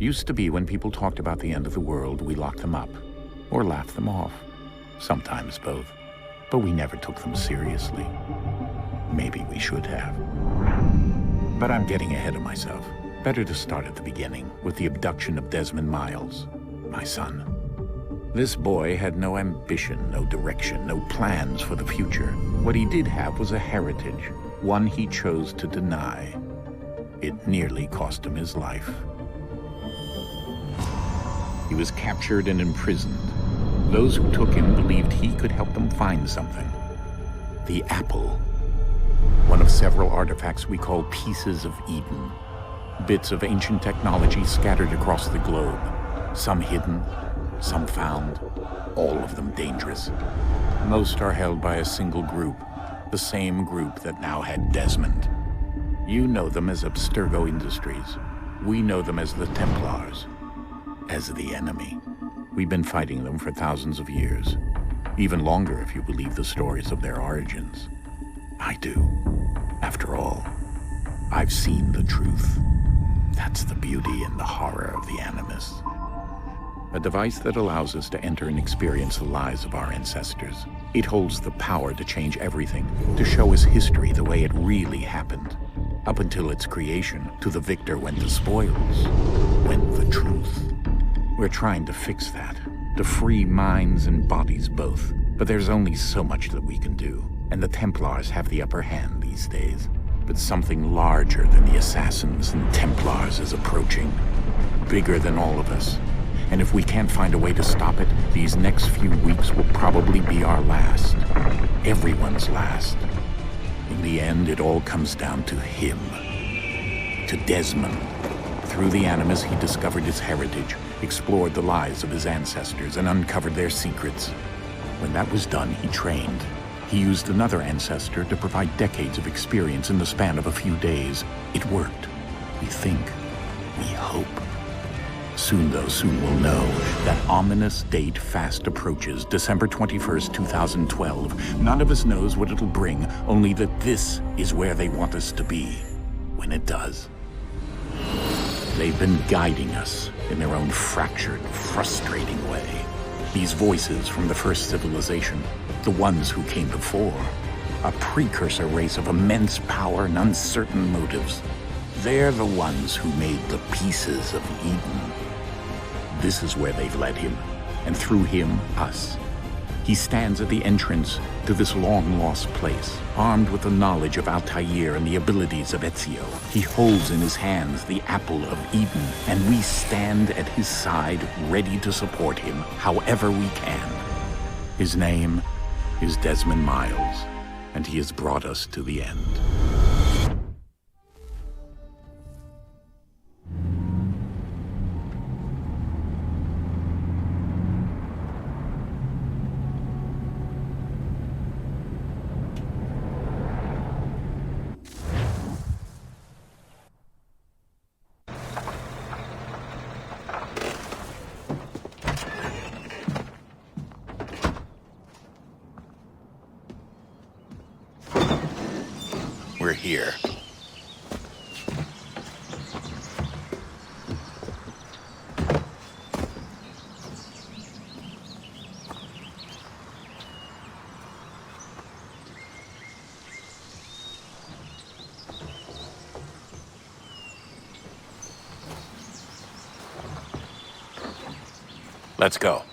Used to be when people talked about the end of the world, we locked them up, or laughed them off. Sometimes both. But we never took them seriously. Maybe we should have. But I'm getting ahead of myself. Better to start at the beginning, with the abduction of Desmond Miles, my son. This boy had no ambition, no direction, no plans for the future. What he did have was a heritage, one he chose to deny. It nearly cost him his life. He was captured and imprisoned. Those who took him believed he could help them find something. The apple. One of several artifacts we call pieces of Eden. Bits of ancient technology scattered across the globe. Some hidden, some found, all of them dangerous. Most are held by a single group, the same group that now had Desmond. You know them as Abstergo Industries. We know them as the Templars, as the enemy. We've been fighting them for thousands of years, even longer if you believe the stories of their origins. I do. After all, I've seen the truth. That's the beauty and the horror of the Animus. A device that allows us to enter and experience the lives of our ancestors. It holds the power to change everything, to show us history the way it really happened. Up until its creation, to the victor went the spoils, went the truth. We're trying to fix that, to free minds and bodies both. But there's only so much that we can do, and the Templars have the upper hand these days. But something larger than the Assassins and Templars is approaching, bigger than all of us. And if we can't find a way to stop it, these next few weeks will probably be our last. Everyone's last. In the end, it all comes down to him. To Desmond. Through the Animus, he discovered his heritage, explored the lives of his ancestors, and uncovered their secrets. When that was done, he trained. He used another ancestor to provide decades of experience in the span of a few days. It worked. We think. We hope. Soon, though, soon we'll know. That ominous date fast approaches, December 21st, 2012. None of us knows what it'll bring, only that this is where they want us to be, when it does. They've been guiding us in their own fractured, frustrating way. These voices from the first civilization, the ones who came before, a precursor race of immense power and uncertain motives. They're the ones who made the pieces of Eden. This is where they've led him, and through him, us. He stands at the entrance to this long-lost place, armed with the knowledge of Altair and the abilities of Ezio. He holds in his hands the apple of Eden, and we stand at his side, ready to support him however we can. His name is Desmond Miles, and he has brought us to the end. We're here. Let's go.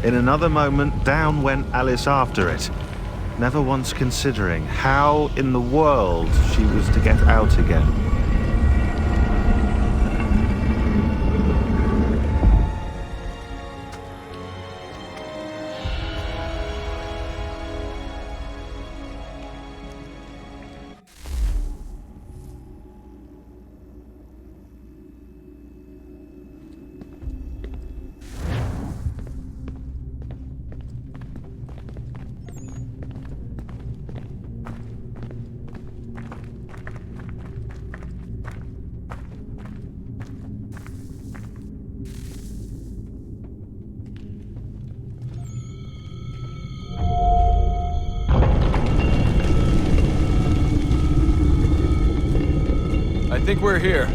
In another moment, down went Alice after it, never once considering how in the world she was to get out again. I think we're here.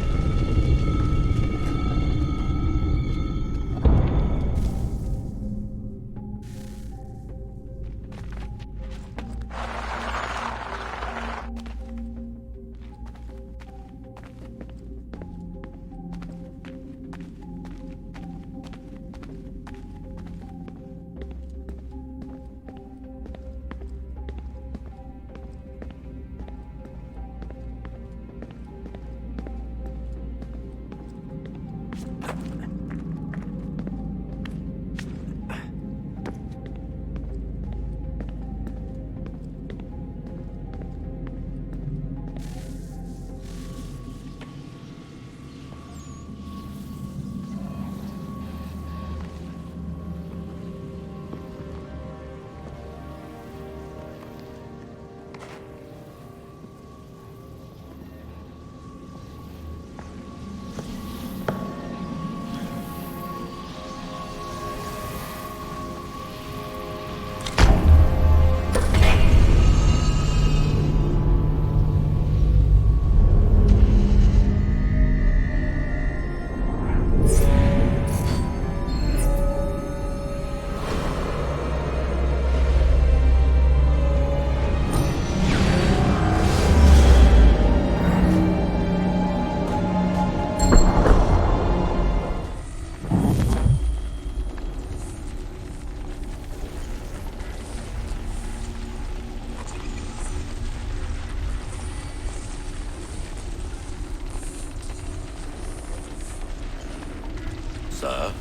Sir?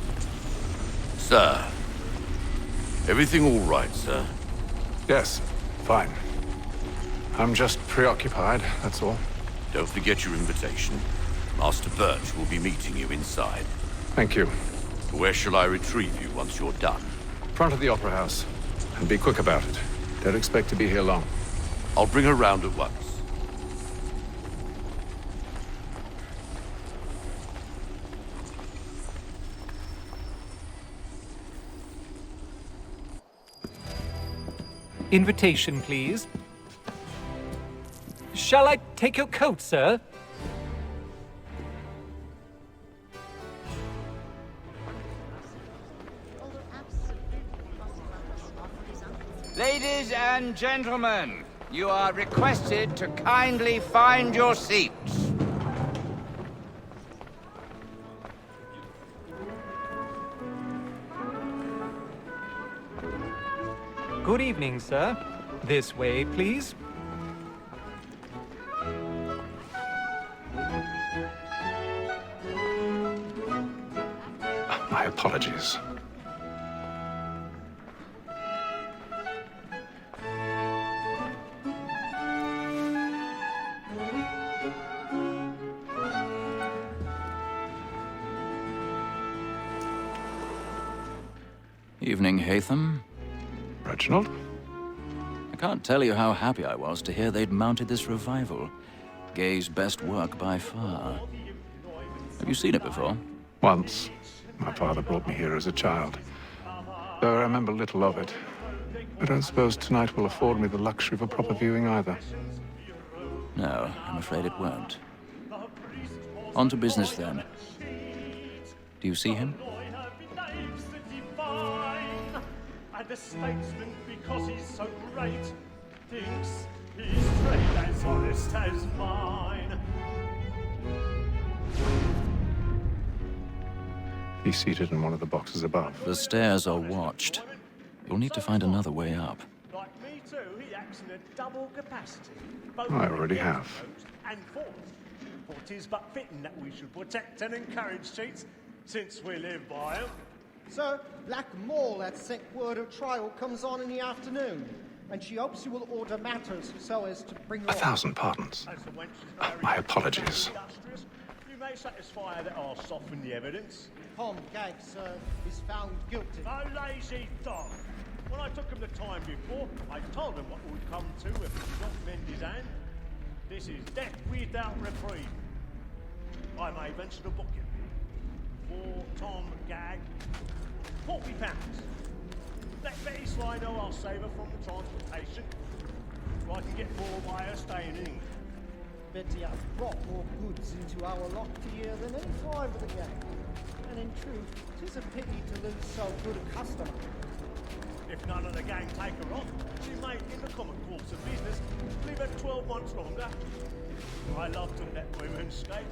Sir? Everything all right, sir? Yes, fine. I'm just preoccupied, that's all. Don't forget your invitation. Master Birch will be meeting you inside. Thank you. Where shall I retrieve you once you're done? Front of the Opera House. And be quick about it. Don't expect to be here long. I'll bring her round at once. Invitation, please. Shall I take your coat, sir? Ladies and gentlemen, you are requested to kindly find your seats. Good evening, sir. This way, please. My apologies. Evening, Hatham. Reginald? I can't tell you how happy I was to hear they'd mounted this revival. Gay's best work by far. Have you seen it before? Once. My father brought me here as a child. Though I remember little of it. I don't suppose tonight will afford me the luxury of a proper viewing either. No, I'm afraid it won't. On to business, then. Do you see him? And the statesman, because he's so great, thinks his trade as honest as mine. He's seated in one of the boxes above. The stairs are watched. You'll need to find another way up. Like me too, he acts in a double capacity. I already have. And force. For 'tis but fitting that we should protect and encourage cheats, since we live by 'em. Sir, Black Mole had sent word her trial comes on in the afternoon, and she hopes you will order matters so as to bring her 1,000 pardons. As the wench is very My apologies. industrious, you may satisfy her that I'll soften the evidence. Tom Gag, sir, is found guilty. A lazy dog! When I took him the time before, I told him what would come to if he did not mend his hand. This is death without reprieve. I may venture to book him. For Tom Gag, £40. Let Betty Sly know I'll save her from the transportation, so I can get more by her staying in England. Betty has brought more goods into our locked here than any five of the gang. And in truth, 'tis a pity to lose so good a customer. If none of the gang take her on, she may, in the common course of business, leave her 12 months longer. I love to let women skate.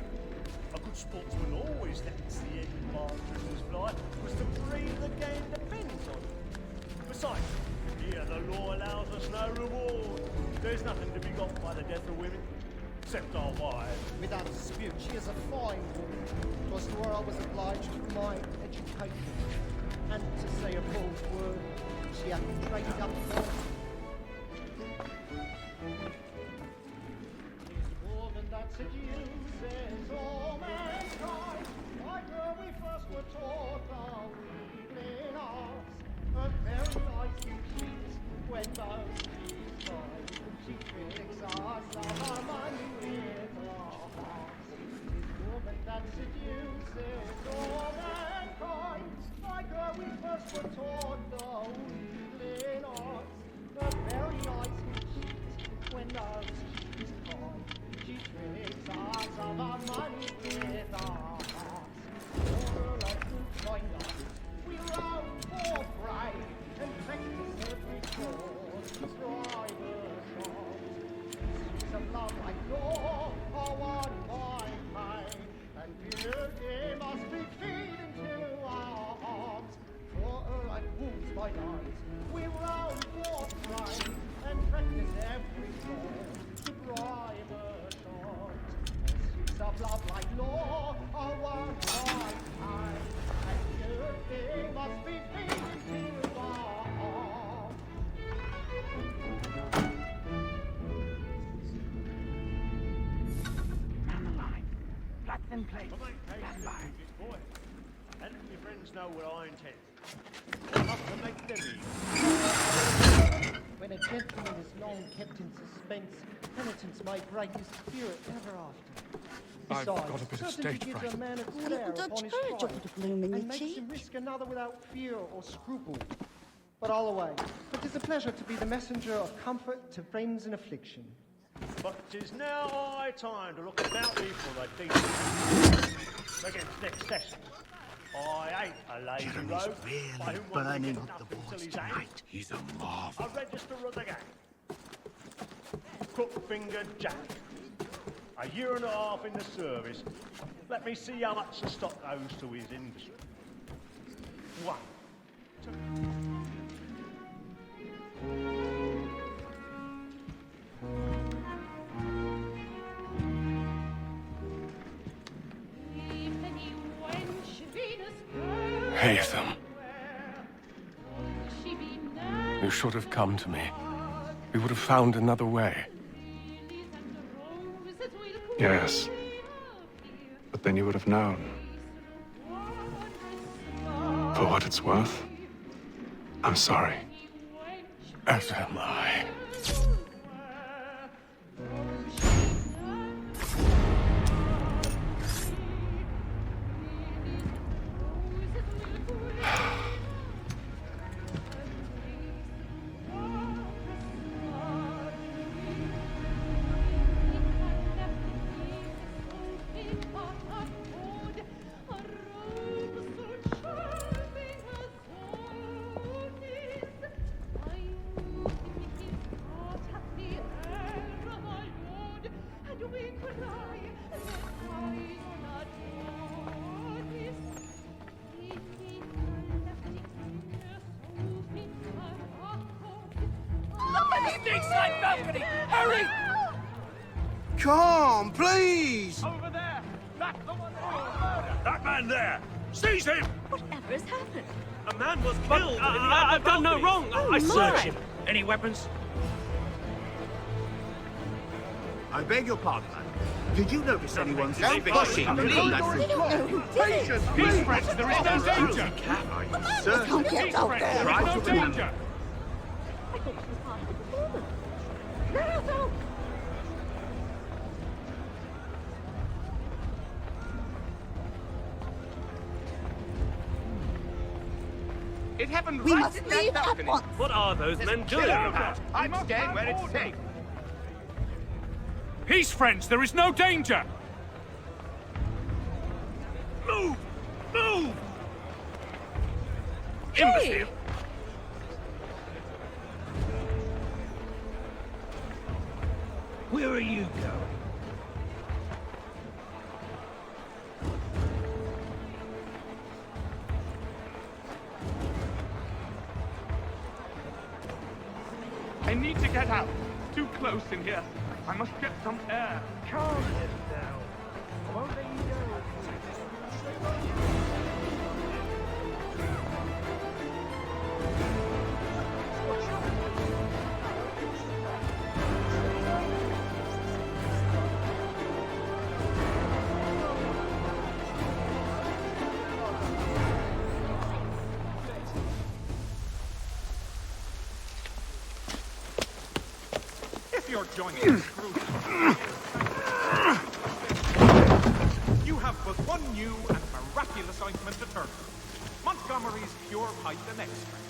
A good sportsman always lets the egg partridges fly, because the breed of the game depends on it. Besides, here the law allows us no reward. There's nothing to be got by the death of women, except our wives. Without dispute, she is a fine woman. 'Twas to her I was obliged for my education. And to say a false word, she hath traded up for woman that seduces all mankind. Like her we first were taught our evening arts. Her very eyes you cheat when those she's tried. She tricks us of our money with our hearts. This woman that seduces all mankind. Like her we first were taught the evening arts. Her very eyes you cheat when those she's tried. She tricks us of our money with our hearts. For like to find us, we roam for prey and practice every course to strive ashore. Streets of love like law are won by pain, and beauty must be feed into our arms. For her like wolves by night, we roam for prey and practice every course to bribe ashore. Streets of love like law are won by pain, and beauty must be feed into our arms. Stand by. And let your friends know what I intend. I'll have to make them eat. When a gentleman is long kept in suspense, penitence may break his spirit ever after. I've Besides, got a bit of certainty stage gives fright. a man a good Little air Dutch upon his courage trial, ought to bloom in and your makes cheek. him risk another without fear or scruple. But all away, it is a pleasure to be the messenger of comfort to friends in affliction. But 'tis now high time to look about me for a decent against next session. I ain't a lazy rogue by whom one can get nothing till his hand. He's a marvel. A register of the gang. Crook-fingered Jack. A year and a half in the service. Let me see how much the stock owes to his industry. 1, 2. Haytham. You should have come to me. We would have found another way. Yes. But then you would have known. For what it's worth, I'm sorry. As am I. Inside balcony! Hurry! Come, please! Over there! That's the one that man there! Seize him! Whatever has happened? A man was killed I've done no wrong. I searched him. Any weapons? I beg your pardon, man. Did you notice anyone Don't pushing We don't know who did it. Peace, friends. There is no danger. Sir, Can't get out there. try to remember. I thought this was part of the performance. No. It happened We right must in that leave at balcony. once. What are those men doing? I'm staying where it's safe. Peace, friends. There is no danger. Move! Move! Imbecile! Where are you going? I need to get out. Too close in here. I must get some air. Calm it down. Won't let you go. If you're joining this group, you have but one new and miraculous ointment to turn to. Montgomery's Pure Python Extract.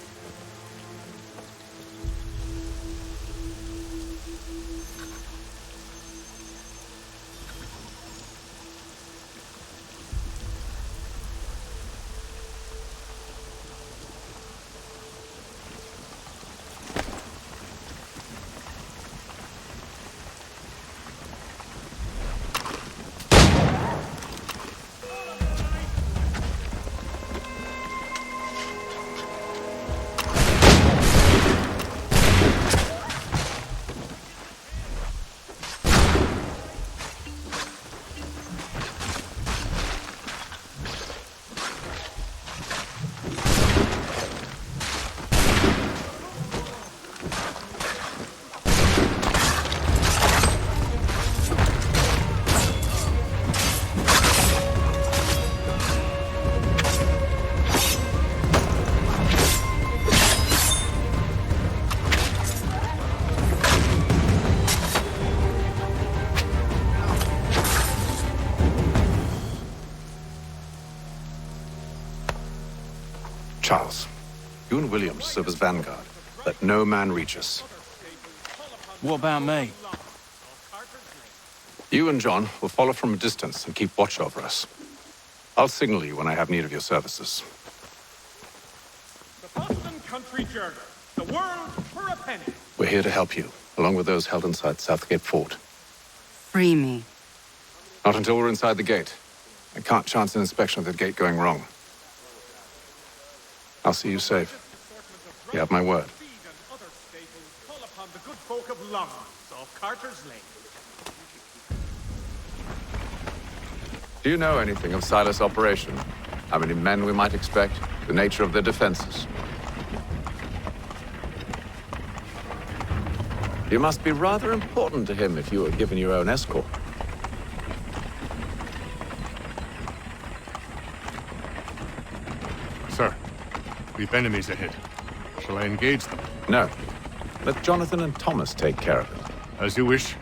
Charles, you and Williams serve as vanguard. Let no man reach us. What about me? You and John will follow from a distance and keep watch over us. I'll signal you when I have need of your services. The Boston Country Journal. The world for a penny. We're here to help you, along with those held inside Southgate Fort. Free me. Not until we're inside the gate. I can't chance an inspection of the gate going wrong. I'll see you safe. You have my word. Call upon the good folk of Longmans off Carter's Lane. Do you know anything of Silas' operation? How many men we might expect? The nature of their defenses? You must be rather important to him if you were given your own escort. Sir, we've enemies ahead. Shall I engage them? No. Let Jonathan and Thomas take care of it. As you wish.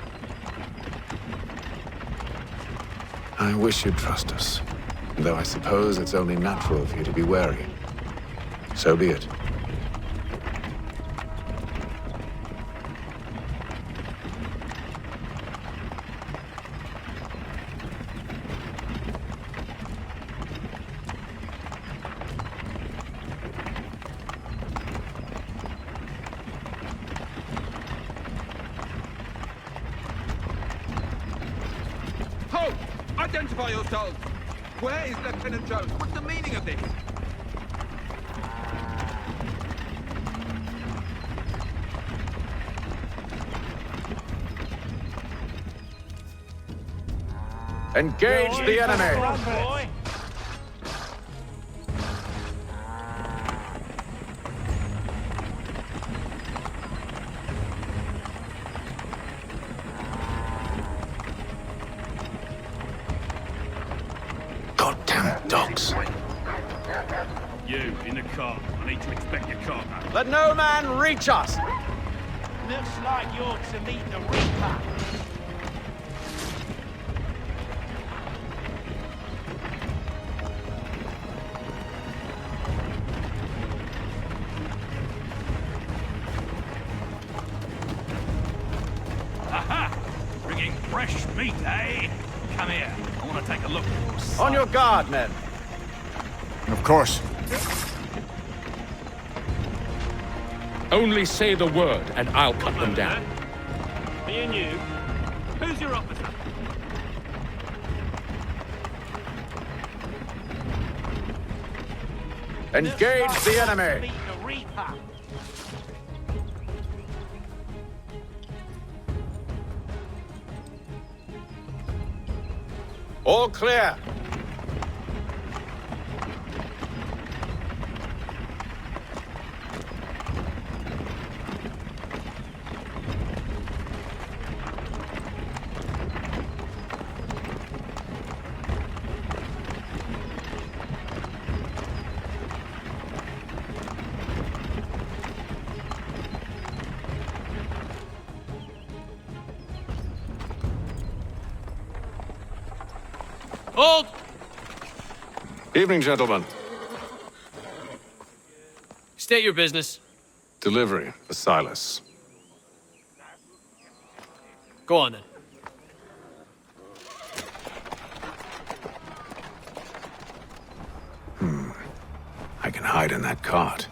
I wish you'd trust us. Though I suppose it's only natural for you to be wary. So be it. Halt! Identify yourselves! Where is Lieutenant Jones? What's the meaning of this? Engage the enemy! Goddamn dogs. You, in the car. I need to inspect your cargo. Let no man reach us! Looks like you're to meet the Reaper. Aha! Bringing fresh meat, eh? Come here. I want to take a look. On your guard, men. Of course. Only say the word, and I'll cut them down. Me and you. Who's your officer? Engage the enemy! Meet the Reaper. All clear. Hold! Evening, gentlemen. State your business. Delivery for Silas. Go on, then. I can hide in that cart.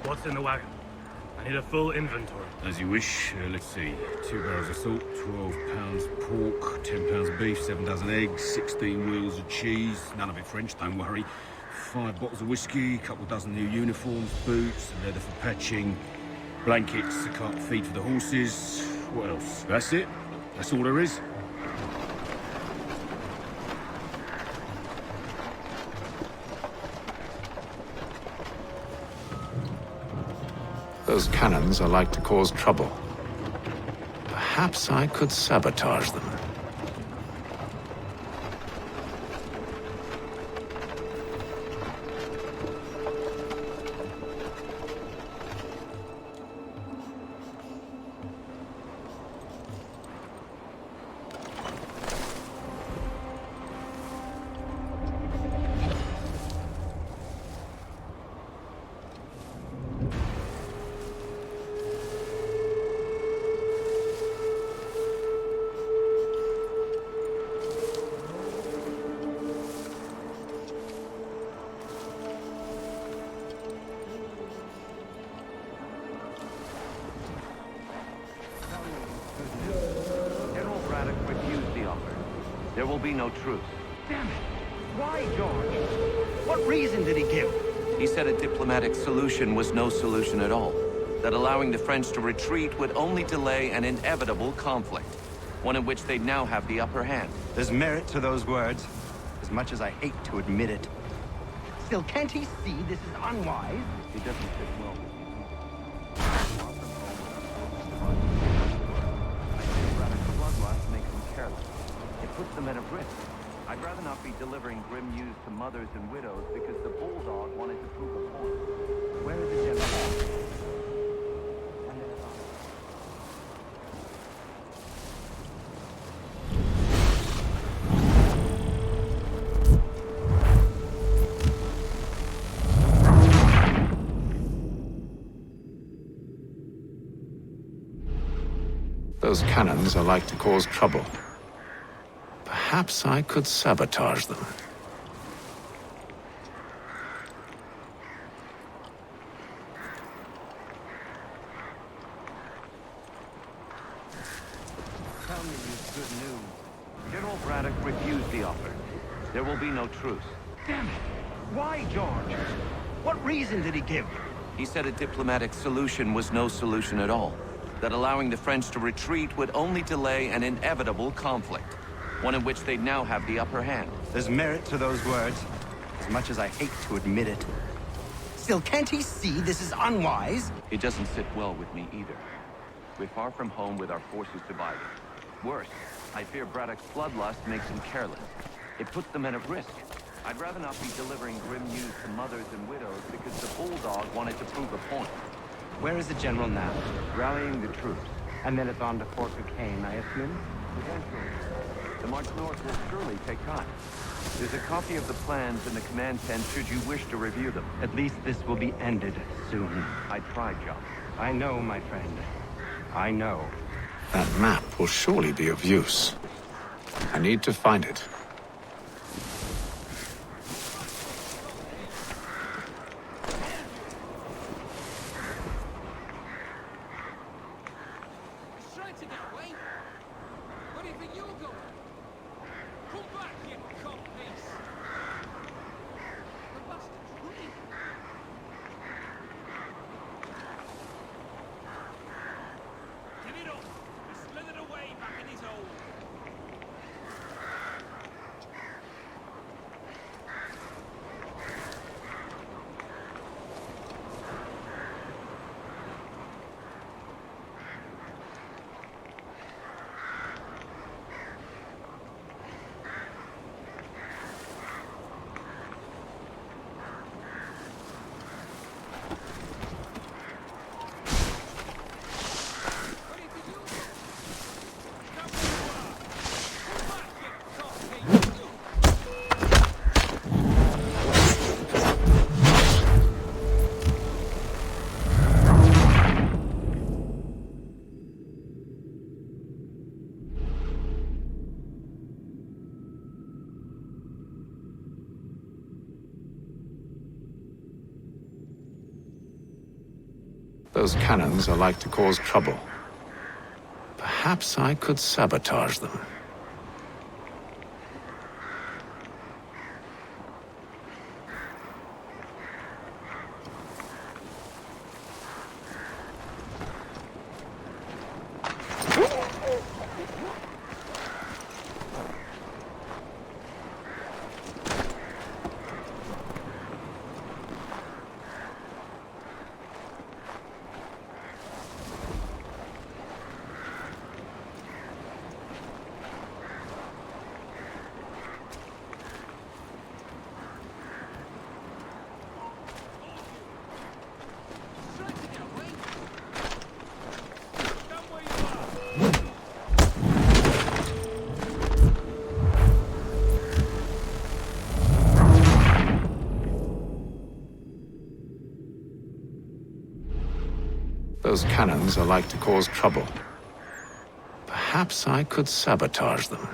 What's in the wagon? I need a full inventory. As you wish. Let's see. 2 barrels of salt, 12 pounds pork, 10 pounds of beef, 7 dozen eggs, 16 wheels of cheese. None of it French, don't worry. 5 bottles of whiskey, couple dozen new uniforms, boots, leather for patching, blankets, a cart feed for the horses. What else? That's it. That's all there is. Those cannons are like to cause trouble. Perhaps I could sabotage them. There will be no truce. Damn it! Why, George? What reason did he give? He said a diplomatic solution was no solution at all. That allowing the French to retreat would only delay an inevitable conflict. One in which they'd now have the upper hand. There's merit to those words, as much as I hate to admit it. Still, can't he see this is unwise? He doesn't fit well. Makes them careless. It puts them at a risk. I'd rather not be delivering grim news to mothers and widows because the bulldog wanted to prove a point. Where is the general? Those cannons are like to cause trouble. Perhaps I could sabotage them. Tell me you've good news. General Braddock refused the offer. There will be no truce. Damn it! Why, George? What reason did he give? He said a diplomatic solution was no solution at all. That allowing the French to retreat would only delay an inevitable conflict. One in which they'd now have the upper hand. There's merit to those words, as much as I hate to admit it. Still, can't he see this is unwise? It doesn't sit well with me either. We're far from home with our forces divided. Worse, I fear Braddock's bloodlust makes him careless. It puts the men at risk. I'd rather not be delivering grim news to mothers and widows because the Bulldog wanted to prove a point. Where is the general now? Rallying the troops. And then it's on to Fort Duquesne, I assume? Eventually. The march north will surely take time. There's a copy of the plans in the command tent should you wish to review them. At least this will be ended soon. I tried, John. I know, my friend. I know. That map will surely be of use. I need to find it. Those cannons are like to cause trouble. Perhaps I could sabotage them. Those cannons are like to cause trouble. Perhaps I could sabotage them.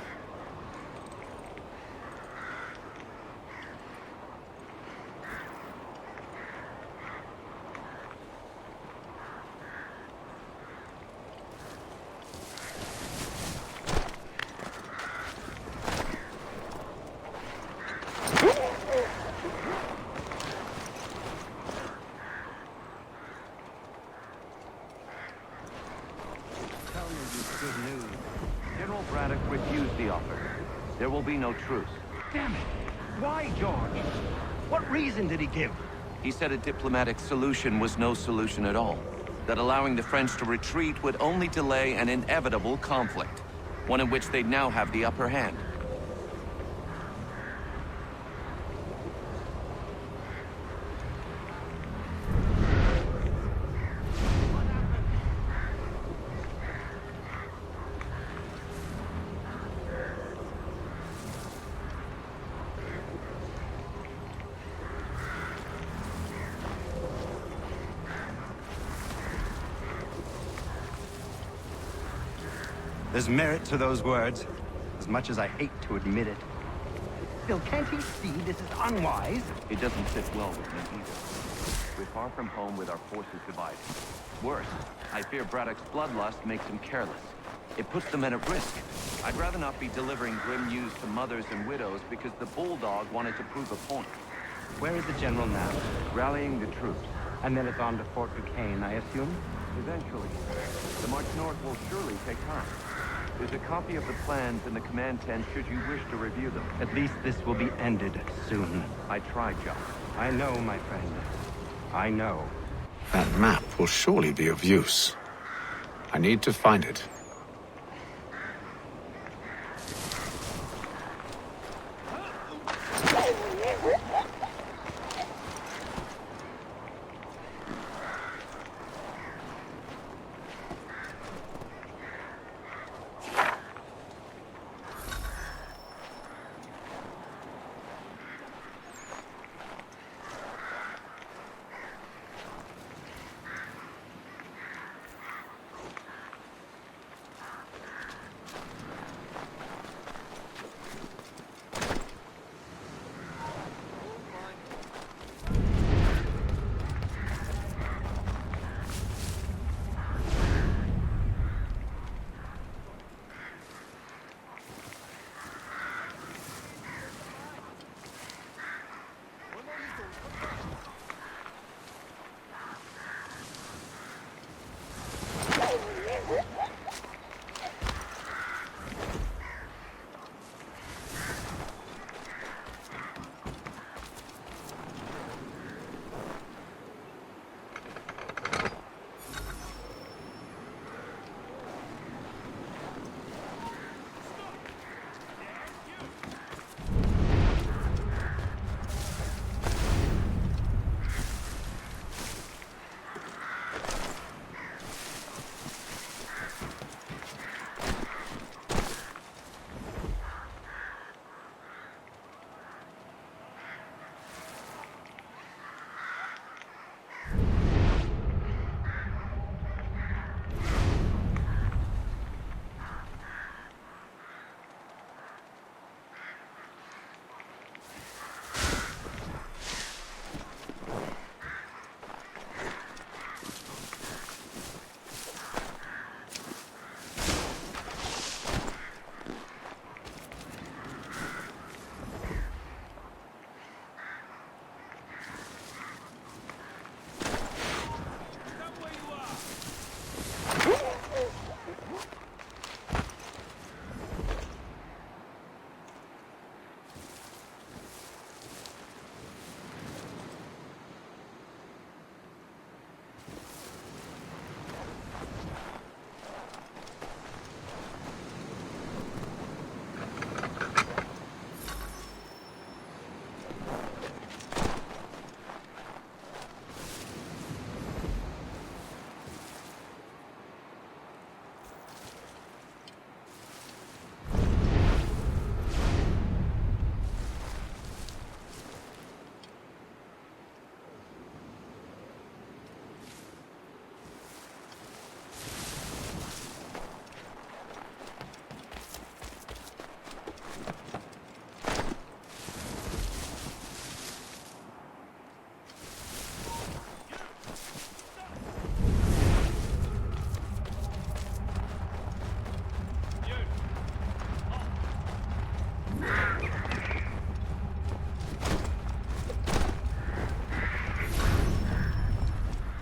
Good news. General Braddock refused the offer. There will be no truce. Damn it! Why, George? What reason did he give? He said a diplomatic solution was no solution at all. That allowing the French to retreat would only delay an inevitable conflict. One in which they'd now have the upper hand. There's merit to those words, as much as I hate to admit it. Still, can't he see this is unwise? It doesn't sit well with me either. We're far from home with our forces divided. Worse, I fear Braddock's bloodlust makes him careless. It puts the men at risk. I'd rather not be delivering grim news to mothers and widows because the Bulldog wanted to prove a point. Where is the general now? Rallying the troops. And then it's on to Fort Duquesne, I assume? Eventually. The march north will surely take time. There's a copy of the plans in the command tent should you wish to review them. At least this will be ended soon. I tried, John. I know, my friend. I know. That map will surely be of use. I need to find it.